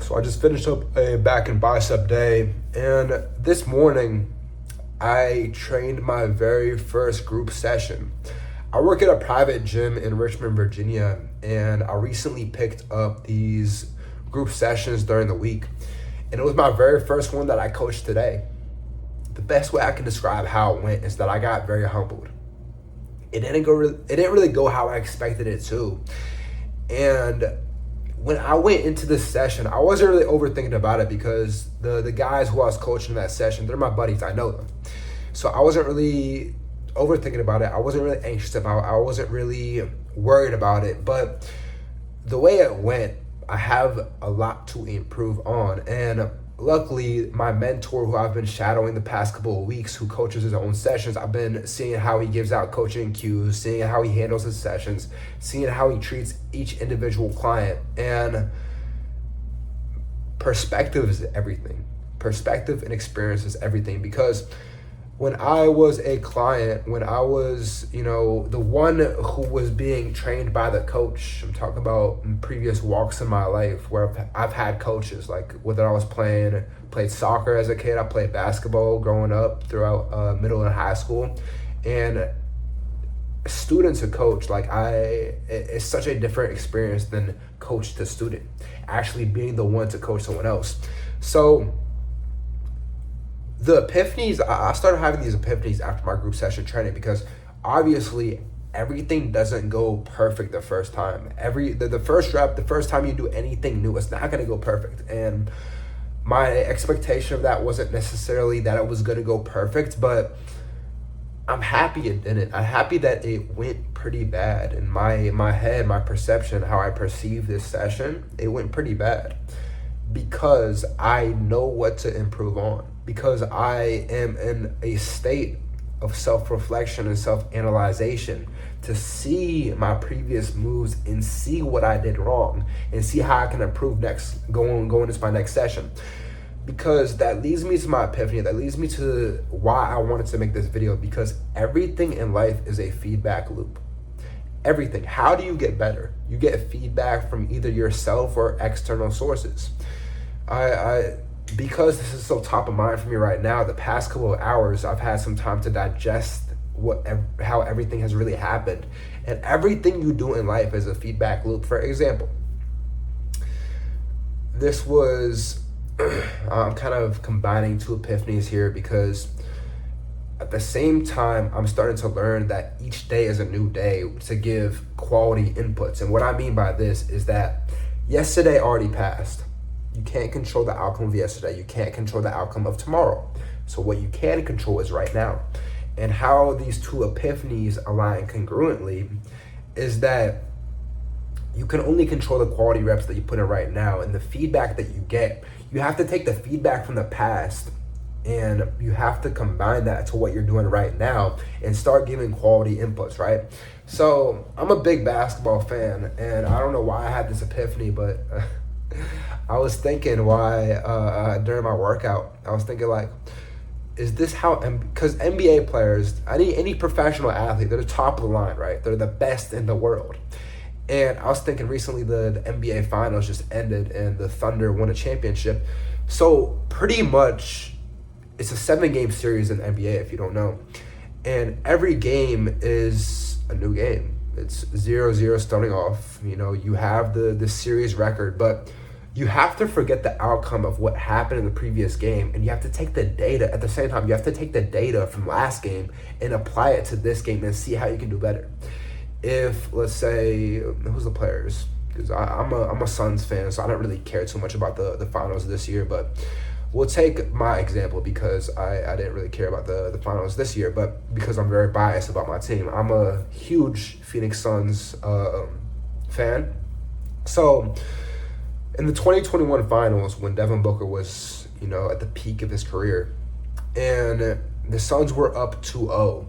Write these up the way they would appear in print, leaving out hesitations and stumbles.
So I just finished up a back and bicep day, and this morning I trained my very first group session. I work at a private gym in Richmond, Virginia, and I recently picked up these group sessions during the week, and it was my very first one that I coached today. The best way I can describe how it went is that I got very humbled. It didn't really go how I expected it to, and when I went into this session, I wasn't really overthinking about it because the guys who I was coaching in that session, they're my buddies, I know them. So I wasn't really overthinking about it. I wasn't really anxious about it. I wasn't really worried about it. But the way it went, I have a lot to improve on. And luckily, my mentor who I've been shadowing the past couple of weeks, who coaches his own sessions, I've been seeing how he gives out coaching cues, seeing how he handles his sessions, seeing how he treats each individual client. And perspective is everything. Perspective and experience is everything, because when I was a client, when I was, the one who was being trained by the coach, I'm talking about in previous walks in my life where I've had coaches, like whether I was played soccer as a kid, I played basketball growing up throughout middle and high school, and student to coach, it's such a different experience than coach to student, actually being the one to coach someone else. So the epiphanies, I started having these epiphanies after my group session training, because obviously everything doesn't go perfect the first time. The first rep, the first time you do anything new, it's not going to go perfect. And my expectation of that wasn't necessarily that it was going to go perfect, but I'm happy it didn't. I'm happy that it went pretty bad. In my head, my perception, how I perceive this session, it went pretty bad, because I know what to improve on, because I am in a state of self-reflection and self-analyzation to see my previous moves and see what I did wrong and see how I can improve going into my next session. Because that leads me to my epiphany, that leads me to why I wanted to make this video, because everything in life is a feedback loop. Everything. How do you get better? You get feedback from either yourself or external sources. Because this is so top of mind for me right now, the past couple of hours, I've had some time to digest how everything has really happened. And everything you do in life is a feedback loop. For example, this was, I'm kind of combining two epiphanies here, because at the same time, I'm starting to learn that each day is a new day to give quality inputs. And what I mean by this is that yesterday already passed. You can't control the outcome of yesterday. You can't control the outcome of tomorrow. So what you can control is right now. And how these two epiphanies align congruently is that you can only control the quality reps that you put in right now, and the feedback that you get. You have to take the feedback from the past and you have to combine that to what you're doing right now and start giving quality inputs, right? So I'm a big basketball fan, and I don't know why I had this epiphany, but I was thinking why during my workout, I was thinking is this how, because NBA players, any professional athlete, they're the top of the line, right? They're the best in the world. And I was thinking recently the NBA finals just ended and the Thunder won a championship. So pretty much it's a 7-game series in the NBA, if you don't know. And every game is a new game. It's 0-0 starting off. You have the series record, but you have to forget the outcome of what happened in the previous game, and you have to take the data at the same time. You have to take the data from last game and apply it to this game and see how you can do better. If, let's say, who's the players? Because I'm a Suns fan, so I don't really care too much about the finals this year, but we'll take my example because I didn't really care about the finals this year, but because I'm very biased about my team. I'm a huge Phoenix Suns fan. So in the 2021 finals, when Devin Booker was, at the peak of his career, and the Suns were up 2-0,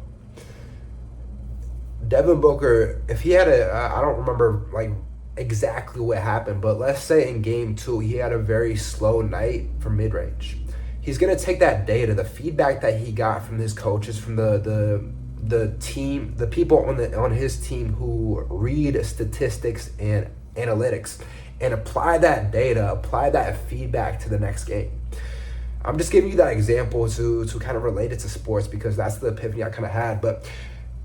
Devin Booker, if he had I don't remember exactly what happened, but let's say in game 2, he had a very slow night for mid-range. He's going to take that data, the feedback that he got from his coaches, from the team, the people on his team who read statistics and analytics, and apply that data, apply that feedback to the next game. I'm just giving you that example to kind of relate it to sports because that's the epiphany I kind of had. But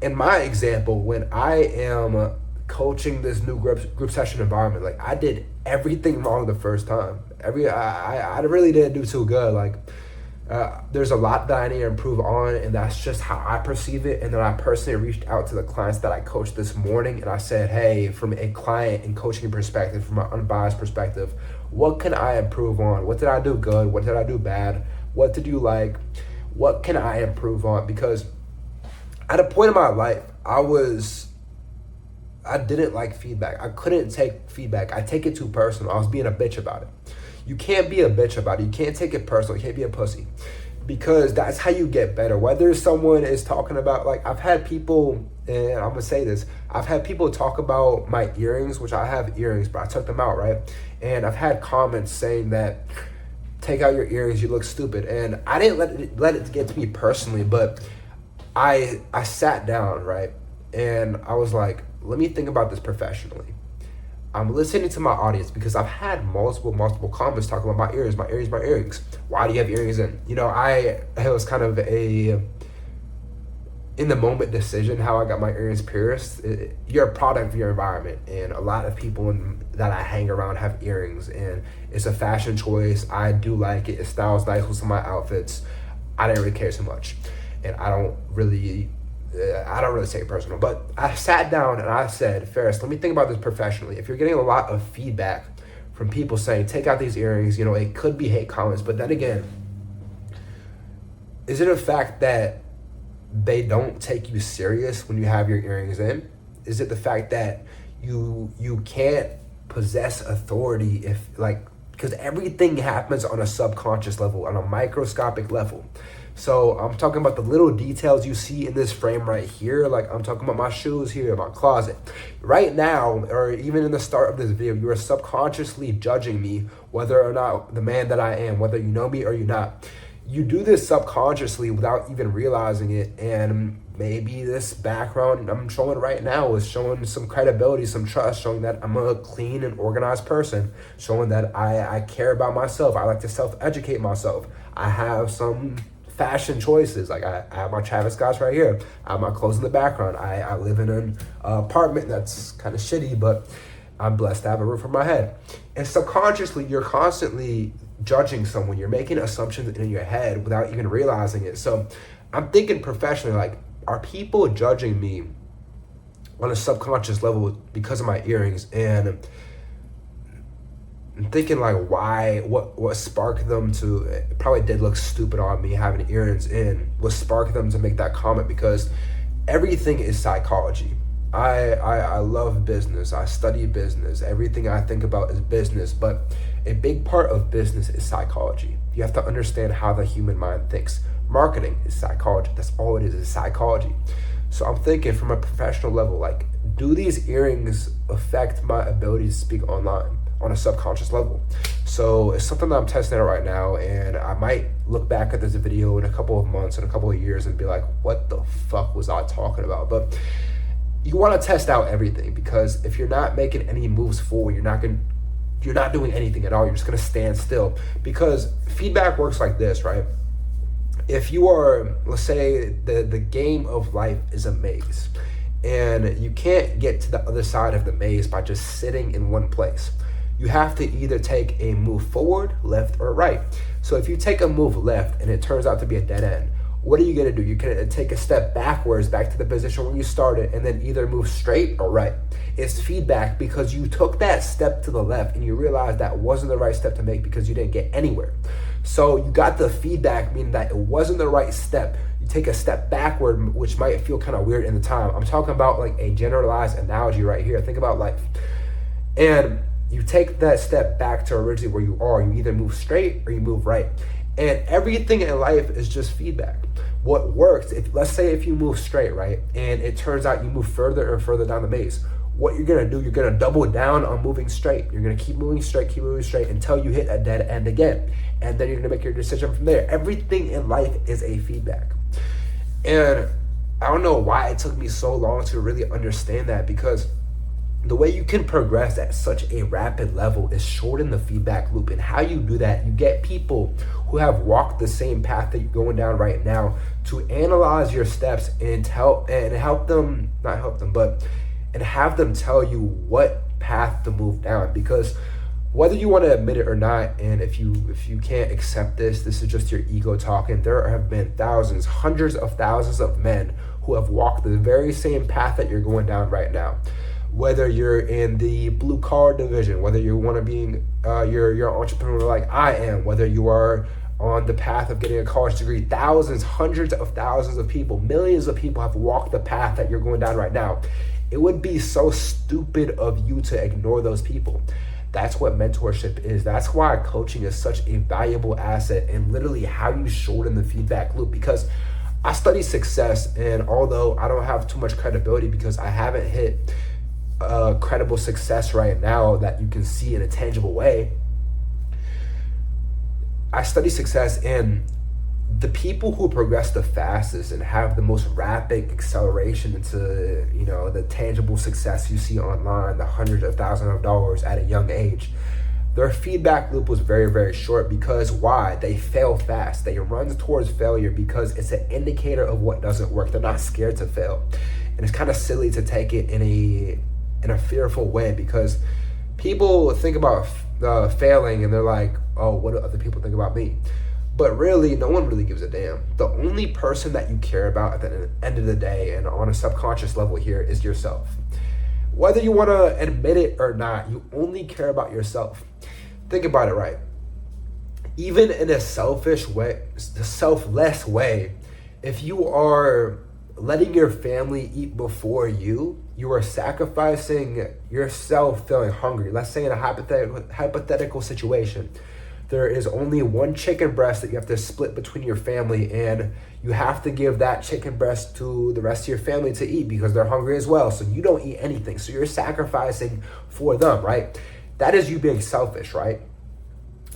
in my example, when I am coaching this new group session environment, like I did everything wrong the first time. I really didn't do too good. Like there's a lot that I need to improve on, and that's just how I perceive it. And then I personally reached out to the clients that I coached this morning, and I said, hey, from a client and coaching perspective, from an unbiased perspective, what can I improve on? What did I do good? What did I do bad? What did you like? What can I improve on? Because at a point in my life, I didn't like feedback. I couldn't take feedback. I take it too personal. I was being a bitch about it. You can't be a bitch about it. You can't take it personal. You can't be a pussy, because that's how you get better. Whether someone is talking about, like, I've had people, and I'm gonna say this, I've had people talk about my earrings, which I have earrings, but I took them out, right? And I've had comments saying that, take out your earrings, you look stupid. And I didn't let it get to me personally, but I sat down, right? And I was like, let me think about this professionally. I'm listening to my audience because I've had multiple comments talking about my earrings. Why do you have earrings in? You know, it was kind of a in the moment decision how I got my earrings pierced. You're a product of your environment, and a lot of people that I hang around have earrings, and it's a fashion choice. I do like it. It styles nice with some of my outfits. I didn't really care so much, and I don't really take it personal, but I sat down and I said, Ferris, let me think about this professionally. If you're getting a lot of feedback from people saying, take out these earrings, you know, it could be hate comments, but then again, is it a fact that they don't take you serious when you have your earrings in? Is it the fact that you can't possess authority if, like, because everything happens on a subconscious level, on a microscopic level. So I'm talking about the little details you see in this frame right here. Like, I'm talking about my shoes here, my closet. Right now, or even in the start of this video, you are subconsciously judging me, whether or not the man that I am, whether you know me or you're not. You do this subconsciously without even realizing it. And maybe this background I'm showing right now is showing some credibility, some trust, showing that I'm a clean and organized person, showing that I care about myself. I like to self-educate myself. I have some fashion choices. Like I have my Travis Scotts right here. I have my clothes in the background. I live in an apartment that's kind of shitty, but I'm blessed to have a roof over my head. And subconsciously, you're constantly judging someone. You're making assumptions in your head without even realizing it. So I'm thinking professionally, like, are people judging me on a subconscious level because of my earrings? And I'm thinking, like, why, what sparked them to, it probably did look stupid on me having earrings in, what sparked them to make that comment? Because everything is psychology. I love business. I study business. Everything I think about is business, but a big part of business is psychology. You have to understand how the human mind thinks. Marketing is psychology. That's all it is psychology. So I'm thinking from a professional level, like, do these earrings affect my ability to speak online on a subconscious level? So it's something that I'm testing out right now, and I might look back at this video in a couple of months, in a couple of years, and be like, what the fuck was I talking about? But you want to test out everything, because if you're not making any moves forward, you're not doing anything at all. You're just going to stand still, because feedback works like this, right? If you are, let's say the game of life is a maze, and you can't get to the other side of the maze by just sitting in one place. You have to either take a move forward, left, or right. So if you take a move left and it turns out to be a dead end, what are you going to do? You're going to take a step backwards back to the position where you started, and then either move straight or right. It's feedback because you took that step to the left and you realized that wasn't the right step to make because you didn't get anywhere. So you got the feedback, meaning that it wasn't the right step. You take a step backward, which might feel kind of weird in the time. I'm talking about like a generalized analogy right here. Think about life. And you take that step back to originally where you are. You either move straight or you move right. And everything in life is just feedback. What works, let's say if you move straight, right, and it turns out you move further and further down the maze, what you're gonna do, you're gonna double down on moving straight. You're gonna keep moving straight until you hit a dead end again. And then you're gonna make your decision from there. Everything in life is a feedback. And I don't know why it took me so long to really understand that, because The way you can progress at such a rapid level is shorten the feedback loop. And how you do that, you get people who have walked the same path that you're going down right now to analyze your steps and help them, not help them, but and have them tell you what path to move down. Because whether you want to admit it or not, and if you can't accept this is just your ego talking. There have been thousands, hundreds of thousands of men who have walked the very same path that you're going down right now. Whether you're in the blue collar division, whether you want to be you're an entrepreneur like I am, whether you are on the path of getting a college degree, thousands, hundreds of thousands of people, millions of people have walked the path that you're going down right now. It would be so stupid of you to ignore those people. That's what mentorship is. That's why coaching is such a valuable asset, and literally how you shorten the feedback loop. Because I study success, and although I don't have too much credibility because I haven't hit credible success right now that you can see in a tangible way, I study success, and the people who progress the fastest and have the most rapid acceleration into, you know, the tangible success you see online, the hundreds of thousands of dollars at a young age, their feedback loop was very, very short. Because why? They fail fast. They run towards failure because it's an indicator of what doesn't work. They're not scared to fail. And it's kind of silly to take it in a fearful way, because people think about failing and they're like, oh, what do other people think about me? But really, no one really gives a damn. The only person that you care about at the end of the day, and on a subconscious level here, is yourself. Whether you want to admit it or not, you only care about yourself. Think about it, right? Even in a selfish way, the selfless way, if you are letting your family eat before you are sacrificing yourself feeling hungry. Let's say in a hypothetical situation, there is only one chicken breast that you have to split between your family, and you have to give that chicken breast to the rest of your family to eat because they're hungry as well. So you don't eat anything. So you're sacrificing for them, right? That is you being selfish, right?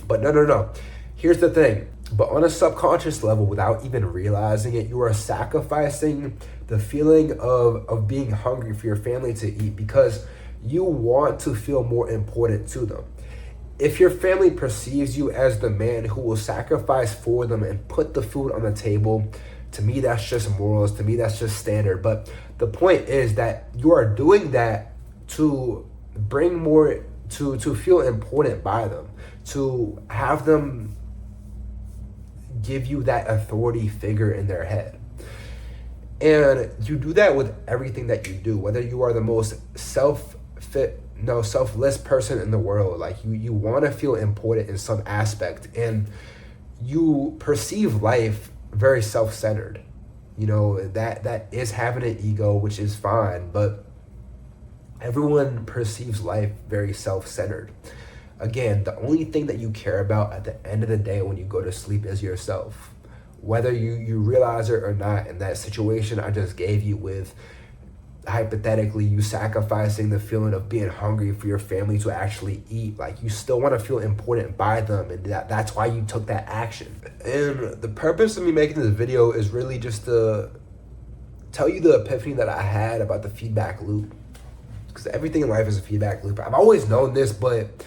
But no. Here's the thing. But on a subconscious level, without even realizing it, you are sacrificing the feeling of being hungry for your family to eat because you want to feel more important to them. If your family perceives you as the man who will sacrifice for them and put the food on the table, to me, that's just morals. To me, that's just standard. But the point is that you are doing that to bring more, to feel important by them, to have them give you that authority figure in their head. And you do that with everything that you do, whether you are the most selfless person in the world. Like you want to feel important in some aspect, and you perceive life very self-centered. You know, that is having an ego, which is fine, but everyone perceives life very self-centered. Again, the only thing that you care about at the end of the day when you go to sleep is yourself. Whether you realize it or not, in that situation I just gave you with, hypothetically, you sacrificing the feeling of being hungry for your family to actually eat, like you still want to feel important by them, and that's why you took that action. And the purpose of me making this video is really just to tell you the epiphany that I had about the feedback loop. Because everything in life is a feedback loop. I've always known this, but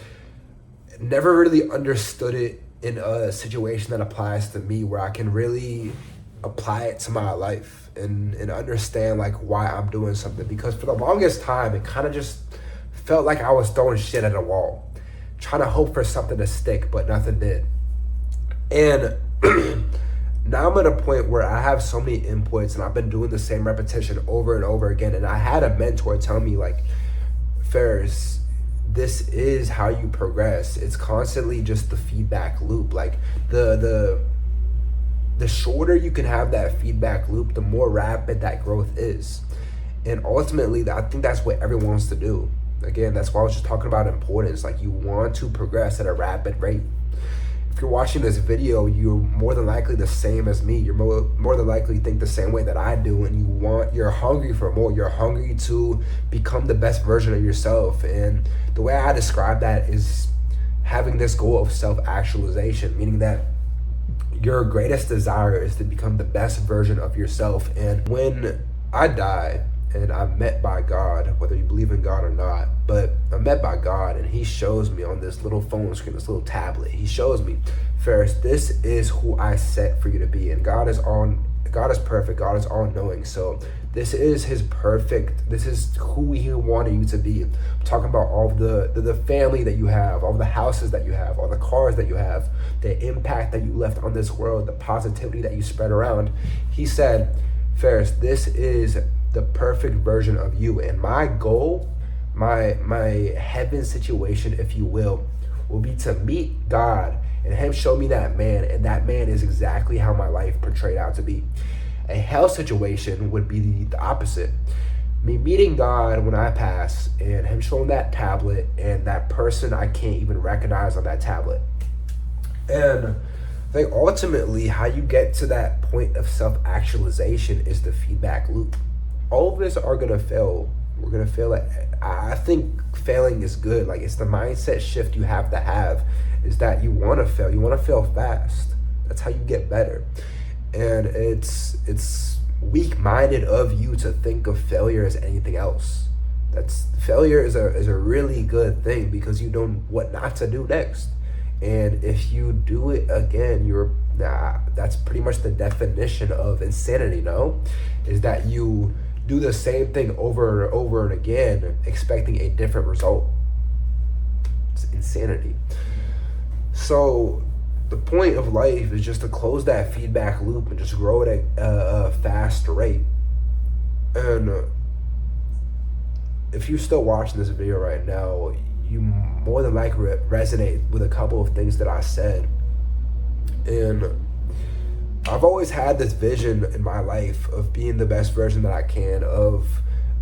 never really understood it in a situation that applies to me, where I can really apply it to my life and understand like why I'm doing something. Because for the longest time, it kind of just felt like I was throwing shit at a wall, trying to hope for something to stick, but nothing did. And now I'm at a point where I have so many inputs and I've been doing the same repetition over and over again. And I had a mentor tell me, like, Ferris, this is how you progress. It's constantly just the feedback loop. Like the shorter you can have that feedback loop, the more rapid that growth is. And ultimately, I think that's what everyone wants to do. Again, that's why I was just talking about importance. Like, you want to progress at a rapid rate. If you're watching this video, you're more than likely the same as me. You're more than likely think the same way that I do, and you're hungry for more. You're hungry to become the best version of yourself. And the way I describe that is having this goal of self-actualization, meaning that your greatest desire is to become the best version of yourself. And when I die, and I'm met by God, whether you believe in God or not. But I'm met by God, and He shows me on this little phone screen, this little tablet. He shows me, Ferris, this is who I set for you to be, and God is perfect. God is all knowing. So this is His perfect. This is who He wanted you to be. I'm talking about all the family that you have, all the houses that you have, all the cars that you have, the impact that you left on this world, the positivity that you spread around. He said, Ferris, this is the perfect version of you, and my goal, my heaven situation, if you will be to meet God and Him show me that man, and that man is exactly how my life portrayed out to be. A hell situation would be the opposite. Me meeting God when I pass, and Him showing that tablet, and that person I can't even recognize on that tablet. And I think ultimately how you get to that point of self-actualization is the feedback loop. All of us are gonna fail. We're gonna fail I think failing is good. Like, it's the mindset shift you have to have, is that you wanna fail. You wanna fail fast. That's how you get better. And it's weak-minded of you to think of failure as anything else. Failure is a really good thing, because you know what not to do next. And if you do it again, that's pretty much the definition of insanity, no? Is that you do the same thing over and over and again, expecting a different result. It's insanity. So the point of life is just to close that feedback loop and just grow at a fast rate. And if you're still watching this video right now, you more than likely resonate with a couple of things that I said. And I've always had this vision in my life of being the best version that I can, of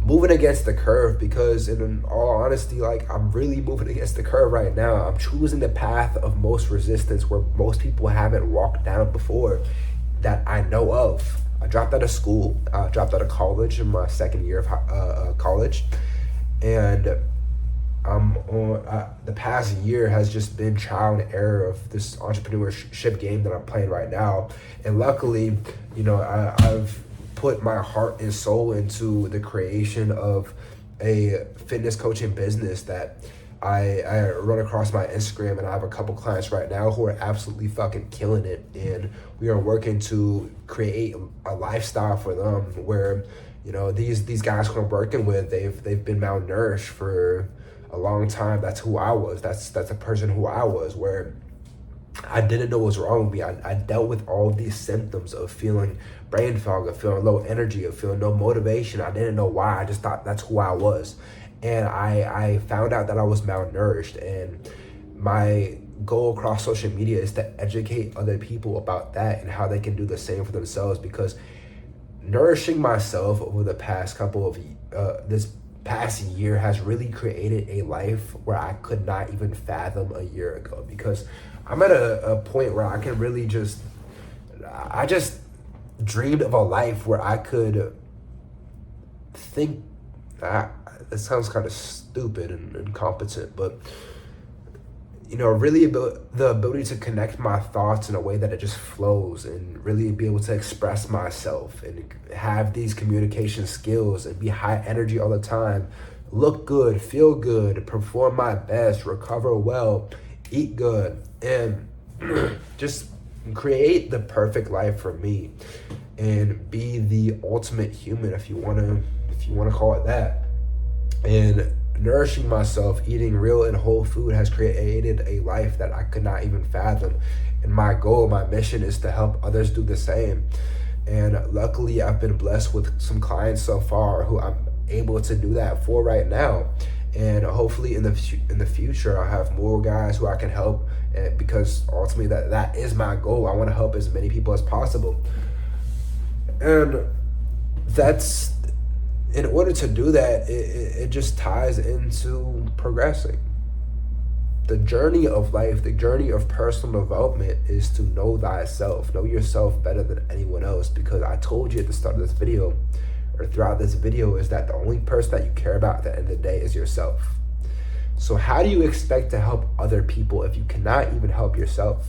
moving against the curve, because in all honesty, like, I'm really moving against the curve right now. I'm choosing the path of most resistance, where most people haven't walked down before that I know of. I dropped out of school, dropped out of college in my second year of college, and the past year has just been trial and error of this entrepreneurship game that I'm playing right now. And luckily, I've put my heart and soul into the creation of a fitness coaching business that I run across my Instagram, and I have a couple clients right now who are absolutely fucking killing it. And we are working to create a lifestyle for them where, these guys who I'm working with, they've been malnourished for a long time. That's who I was. That's the person who I was, where I didn't know what was wrong with me. I dealt with all these symptoms of feeling brain fog, of feeling low energy, of feeling no motivation. I didn't know why. I just thought that's who I was. And I found out that I was malnourished. And my goal across social media is to educate other people about that and how they can do the same for themselves, because nourishing myself over the past this past year has really created a life where I could not even fathom a year ago, because I'm at a point where I can really I just dreamed of a life where I could think, it sounds kind of stupid and incompetent, but really the ability to connect my thoughts in a way that it just flows, and really be able to express myself and have these communication skills and be high energy all the time, look good, feel good, perform my best, recover well, eat good, and just create the perfect life for me and be the ultimate human, if you want to call it that. And nourishing myself, eating real and whole food, has created a life that I could not even fathom. And my goal, my mission, is to help others do the same. And luckily, I've been blessed with some clients so far who I'm able to do that for right now. And hopefully in the future, I'll have more guys who I can help, because ultimately that is my goal. I want to help as many people as possible. And in order to do that, it just ties into progressing. The journey of life, the journey of personal development, is to know thyself, know yourself better than anyone else. Because I told you at the start of this video, or throughout this video, is that the only person that you care about at the end of the day is yourself. So how do you expect to help other people if you cannot even help yourself?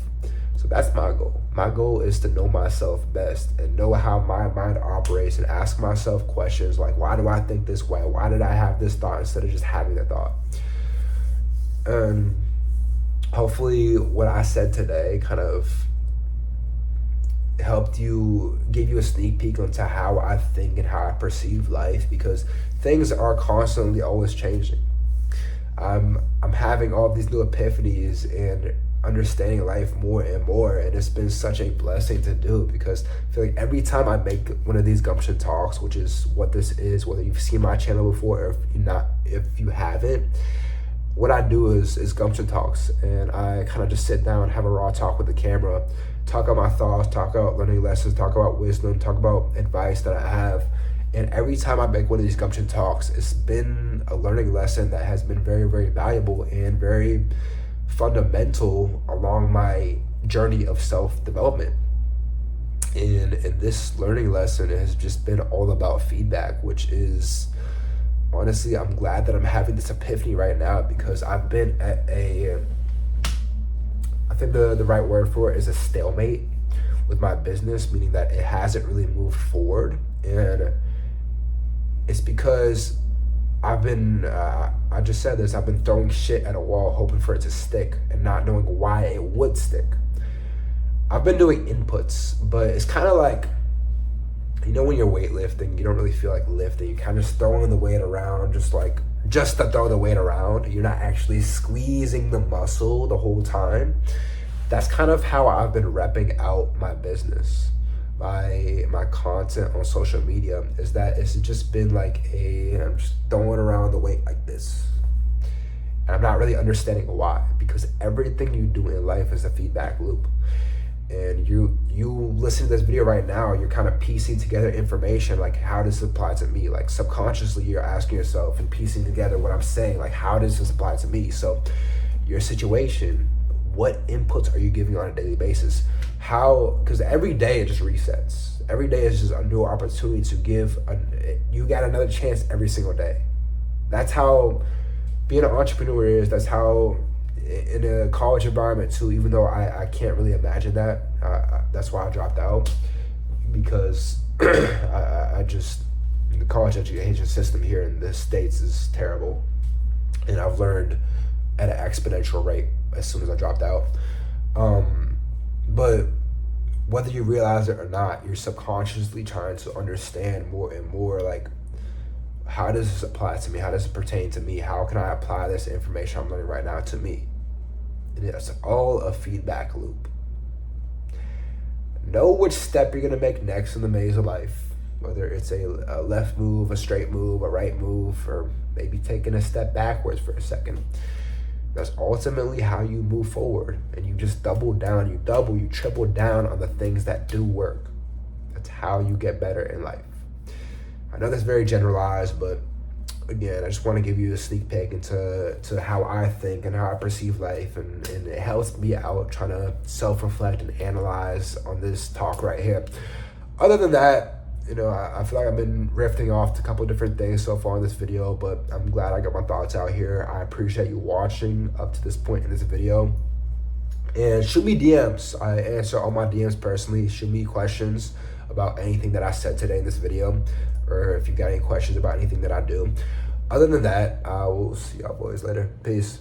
So that's my goal. My goal is to know myself best and know how my mind operates and ask myself questions like, why do I think this way? Why did I have this thought instead of just having the thought? And hopefully what I said today kind of helped you, give you a sneak peek into how I think and how I perceive life, because things are constantly always changing. I'm having all these new epiphanies and understanding life more and more, and it's been such a blessing to do, because I feel like every time I make one of these Gumption talks, which is what this is, whether you've seen my channel before or if you haven't, what I do is Gumption talks, and I kind of just sit down, have a raw talk with the camera, talk about my thoughts, talk about learning lessons, talk about wisdom, talk about advice that I have. And every time I make one of these Gumption talks, it's been a learning lesson that has been very, very valuable and very fundamental along my journey of self-development. And this learning lesson has just been all about feedback, which is, honestly, I'm glad that I'm having this epiphany right now, because I've been at I think the right word for it is a stalemate with my business, meaning that it hasn't really moved forward. And it's because I've been, I just said this, I've been throwing shit at a wall hoping for it to stick and not knowing why it would stick. I've been doing inputs, but it's kind of like, you know, when you're weightlifting, you don't really feel like lifting. You're kind of just throwing the weight around, just to throw the weight around. You're not actually squeezing the muscle the whole time. That's kind of how I've been repping out my business. My content on social media is that it's just been like I'm just throwing around the weight like this. And I'm not really understanding why, because everything you do in life is a feedback loop. And you listen to this video right now, you're kind of piecing together information, like, how does this apply to me? Like, subconsciously you're asking yourself and piecing together what I'm saying, like, how does this apply to me? So your situation, what inputs are you giving on a daily basis? Because every day it just resets. Every day is just a new opportunity to you got another chance every single day. That's how being an entrepreneur is. That's how in a college environment too, even though I can't really imagine that. That's why I dropped out, because I just, the college education system here in the States is terrible. And I've learned at an exponential rate as soon as I dropped out. But whether you realize it or not, you're subconsciously trying to understand more and more, like, how does this apply to me? How does it pertain to me? How can I apply this information I'm learning right now to me? And it's all a feedback loop. Know which step you're going to make next in the maze of life, whether it's a left move, a straight move, a right move, or maybe taking a step backwards for a second. That's ultimately how you move forward, and you just double down, you triple down on the things that do work. That's how you get better in life. I know that's very generalized, but again, I just want to give you a sneak peek into how I think and how I perceive life, and it helps me out trying to self-reflect and analyze on this talk right here. Other than that, you know, I feel like I've been riffing off to a couple different things so far in this video, but I'm glad I got my thoughts out here. I appreciate you watching up to this point in this video. And shoot me DMs. I answer all my DMs personally. Shoot me questions about anything that I said today in this video, or if you got any questions about anything that I do. Other than that, I will see y'all boys later. Peace.